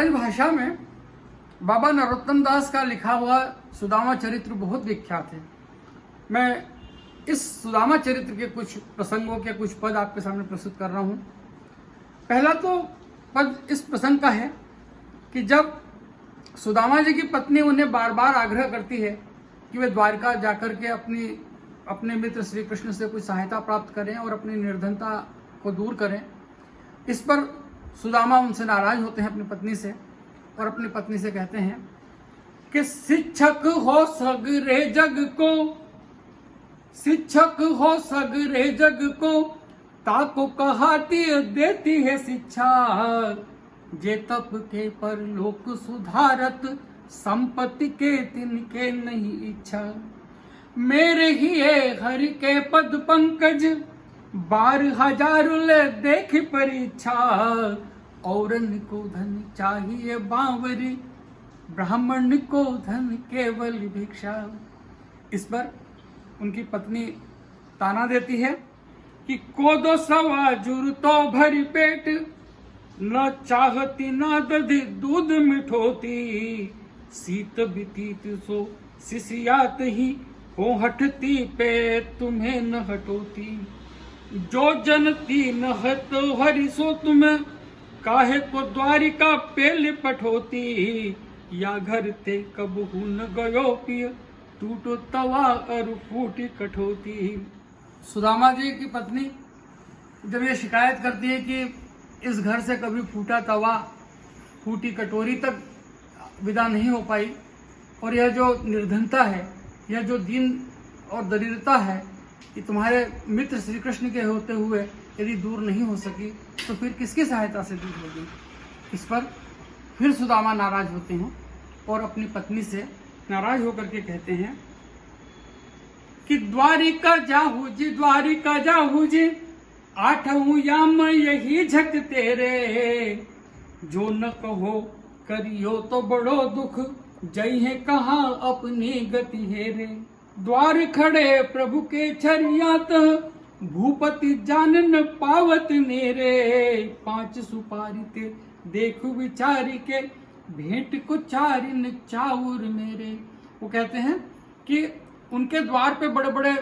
भाषा में बाबा नरोत्तम दास का लिखा हुआ सुदामा चरित्र बहुत विख्यात है। मैं इस सुदामा चरित्र के कुछ प्रसंगों के कुछ पद आपके सामने प्रस्तुत कर रहा हूँ। पहला तो पद इस प्रसंग का है कि जब सुदामा जी की पत्नी उन्हें बार बार आग्रह करती है कि वे द्वारका जाकर के अपने मित्र श्री कृष्ण से कुछ सहायता प्राप्त करें और अपनी निर्धनता को दूर करें, इस पर सुदामा उनसे नाराज होते हैं अपनी पत्नी से और अपनी पत्नी से कहते हैं कि शिक्षक हो सगरे जग को, शिक्षक हो सगरे जग को, ताको कहाती देती है शिक्षा, जे तप के पर लोक सुधारत, संपत्ति के तिनके नहीं इच्छा। मेरे ही हरि के पद पंकज, 12,000 ले देख परीक्षा, औरन को धन चाहिए बावरी, ब्राह्मण को धन केवल भिक्षा। इस पर उनकी पत्नी ताना देती है कि कोदो सवा जुर तो भरी पेट, न चाहती न दधी दूध मिठोती, शीत बीतीत सो शिष्यात ही, हो हटती पे तुम्हें न हटोती। जो जनती न हत हरि सो तुम्हें, काहे को द्वारिका पेल पठोती, या घर ते कब न गयो पिय, टूटो तवा और फूटी कठोती। सुदामा जी की पत्नी जब ये शिकायत करती है कि इस घर से कभी फूटा तवा फूटी कटोरी तक विदा नहीं हो पाई, और यह जो निर्धनता है, यह जो दीन और दरिद्रता है, कि तुम्हारे मित्र श्री कृष्ण के होते हुए यदि दूर नहीं हो सकी तो फिर किसकी सहायता से दूर होगी। इस पर फिर सुदामा नाराज होते हैं और अपनी पत्नी से नाराज होकर के कहते हैं कि द्वारिका जाहू जी, द्वारिका जाहू जी, 8वें याम यही झक तेरे, जो न कहो करियो तो बड़ो दुख, जय है कहा अपनी गति हेरे। द्वार खड़े प्रभु के छरियात, भूपति जान न पावत नेरे, 5 सुपारी ते देख विचारी के, भेंट को चारिन चाउर मेरे। वो कहते हैं कि उनके द्वार पे बड़े बड़े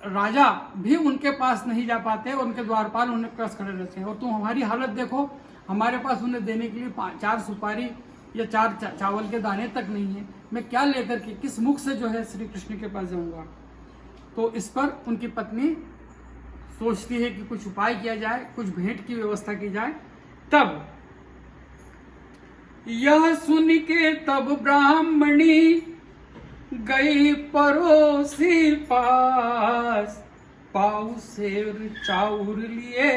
राजा भी उनके पास नहीं जा पाते और उनके द्वारपाल उन्हें क्रस खड़े रहते हैं, और तुम हमारी हालत देखो, हमारे पास उन्हें देने के लिए 4 सुपारी या 4 चावल के दाने तक नहीं है। मैं क्या लेकर के किस मुख से जो है श्री कृष्ण के पास जाऊंगा। तो इस पर उनकी पत्नी सोचती है कि कुछ उपाय किया जाए, कुछ भेंट की व्यवस्था की जाए। तब यह सुन के तब ब्राह्मणी गई पड़ोसी पास, पाव सेर चाउर लिए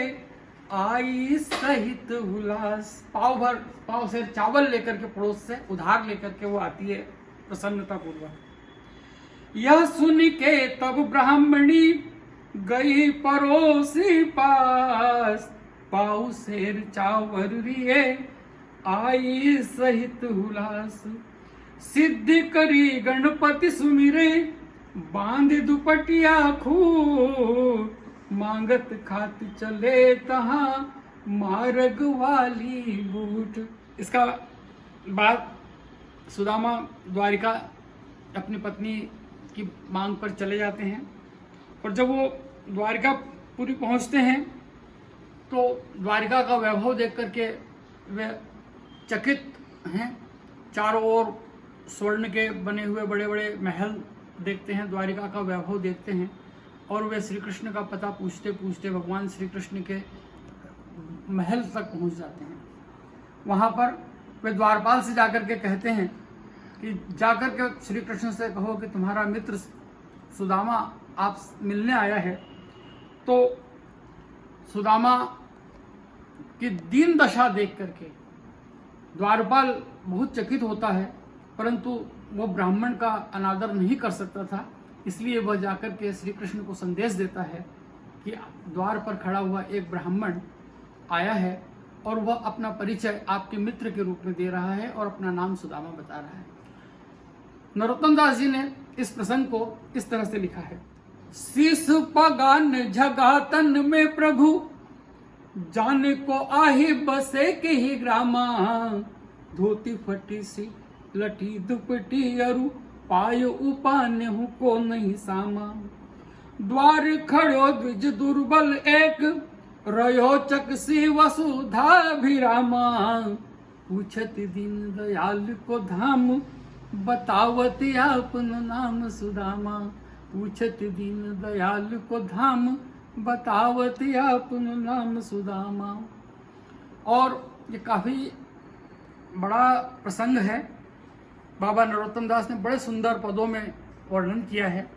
आई सहित उल्लास। पाव सेर चावल लेकर के पड़ोस से उधार लेकर के वो आती है प्रसन्नता पूर्वक। यह सुन के तब ब्राह्मणी गई पड़ोसी पास, पाव सेर चावल लिए आई सहित उल्लास। सिद्धि करी गणपति सुमिरे, बांध दुपटिया खूब, मांगत खात चले तहां मार्ग वाली बूट। इसका बाद सुदामा द्वारिका अपनी पत्नी की मांग पर चले जाते हैं, और जब वो द्वारिका पूरी पहुंचते हैं तो द्वारिका का वैभव देख करके वे चकित हैं। चारों ओर स्वर्ण के बने हुए बड़े बड़े महल देखते हैं, द्वारिका का वैभव देखते हैं, और वे श्री कृष्ण का पता पूछते पूछते भगवान श्री कृष्ण के महल तक पहुंच जाते हैं। वहां पर वे द्वारपाल से जाकर के कहते हैं कि जाकर के श्री कृष्ण से कहो कि तुम्हारा मित्र सुदामा आप मिलने आया है। तो सुदामा की दीन दशा देख करके द्वारपाल बहुत चकित होता है, परंतु वो ब्राह्मण का अनादर नहीं कर सकता था, इसलिए वह जाकर के श्री कृष्ण को संदेश देता है कि द्वार पर खड़ा हुआ एक ब्राह्मण आया है और वह अपना परिचय आपके मित्र के रूप में दे रहा है और अपना नाम सुदामा बता रहा है। नरोत्तम दास जी ने इस प्रसंग को इस तरह से लिखा है। शीस पगान झगातन में प्रभु, जाने को आही बसे के ही ग्रामा, धोती फटी सी लटी दुपटी अरु, पाय उपाने हूँ को नहीं सामा। द्वार खड़ो द्विज दुर्बल एक, रयो चकसी वसुधा भिरामा। पूछत दीन दयाल को धाम, बतावत आपन नाम सुदामा। पूछत दीन दयाल को धाम, बतावत आपन नाम सुदामा। और ये काफ़ी बड़ा प्रसंग है। बाबा नरोत्तम दास ने बड़े सुंदर पदों में वर्णन किया है।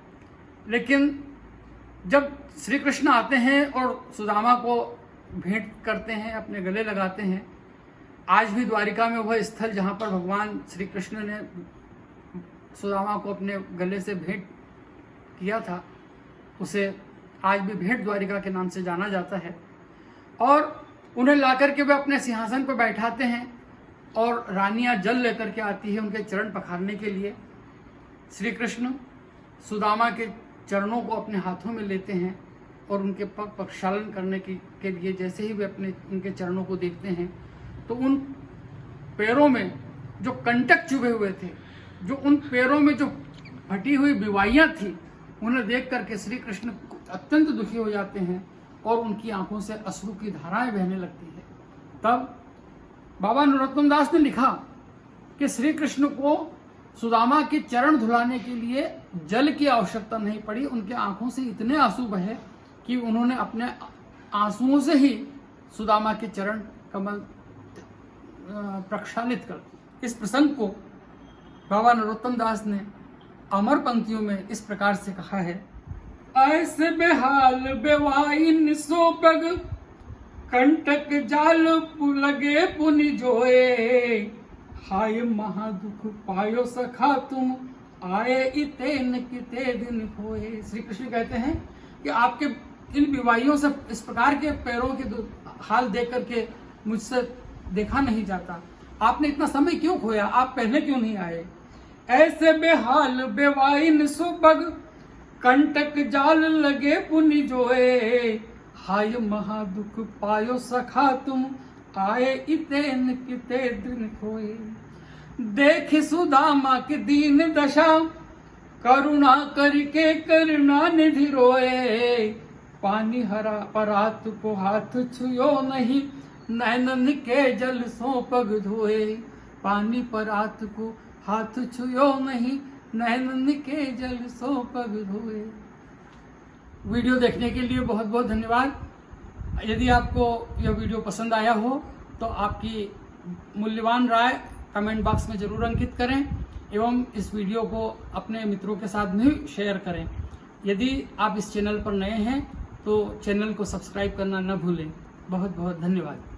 लेकिन जब श्री कृष्ण आते हैं और सुदामा को भेंट करते हैं, अपने गले लगाते हैं, आज भी द्वारिका में वह स्थल जहाँ पर भगवान श्री कृष्ण ने सुदामा को अपने गले से भेंट किया था, उसे आज भी भेंट द्वारिका के नाम से जाना जाता है। और उन्हें लाकर के वे अपने सिंहासन पर बैठाते हैं और रानियां जल लेकर के आती है उनके चरण पखारने के लिए। श्री कृष्ण सुदामा के चरणों को अपने हाथों में लेते हैं और उनके पग प्रक्षालन करने के लिए जैसे ही वे अपने उनके चरणों को देखते हैं तो उन पैरों में जो कंटक चुभे हुए थे, जो उन पैरों में जो फटी हुई बिवाइयाँ थी, उन्हें देख करके श्री कृष्ण अत्यंत दुखी हो जाते हैं और उनकी आंखों से अश्रु की धाराएं बहने लगती है। तब बाबा नरोत्तम दास ने लिखा कि श्री कृष्ण को सुदामा के चरण धुलाने के लिए जल की आवश्यकता नहीं पड़ी। उनके आंखों से इतने आंसू बहे कि उन्होंने अपने आंसुओं से ही सुदामा के चरण कमल प्रक्षालित कर। इस प्रसंग को बाबा नरोत्तम दास ने अमर पंक्तियों में इस प्रकार से कहा है। ऐसे बेहाल बेवाइन सो पग, कंटक जाल लगे पुनि जोए। हाय महादुख पायो सखा तुम, आए इतेन किते दिन होए। श्री कृष्ण कहते हैं कि आपके इन बिवाइयों से इस प्रकार के पैरों के हाल देख करके मुझसे देखा नहीं जाता। आपने इतना समय क्यों खोया, आप पहले क्यों नहीं आए। ऐसे बेहाल बेवाइन सुबग, कंटक जाल लगे पुनि जोए। हाय महादुख पायो सखा तुम, आए इतेन किते दिन खोए। देख सुदामा की दीन दशा, करुणा करके करुणा निधि रोए। पानी हरा परात को हाथ छुयो नहीं, नैनन के जल सो पग धोए। पानी परात को हाथ छुयो नहीं, नैनन के जल सो पग धोए। वीडियो देखने के लिए बहुत बहुत धन्यवाद। यदि आपको यह वीडियो पसंद आया हो तो आपकी मूल्यवान राय कमेंट बॉक्स में जरूर अंकित करें एवं इस वीडियो को अपने मित्रों के साथ भी शेयर करें। यदि आप इस चैनल पर नए हैं तो चैनल को सब्सक्राइब करना न भूलें। बहुत बहुत धन्यवाद।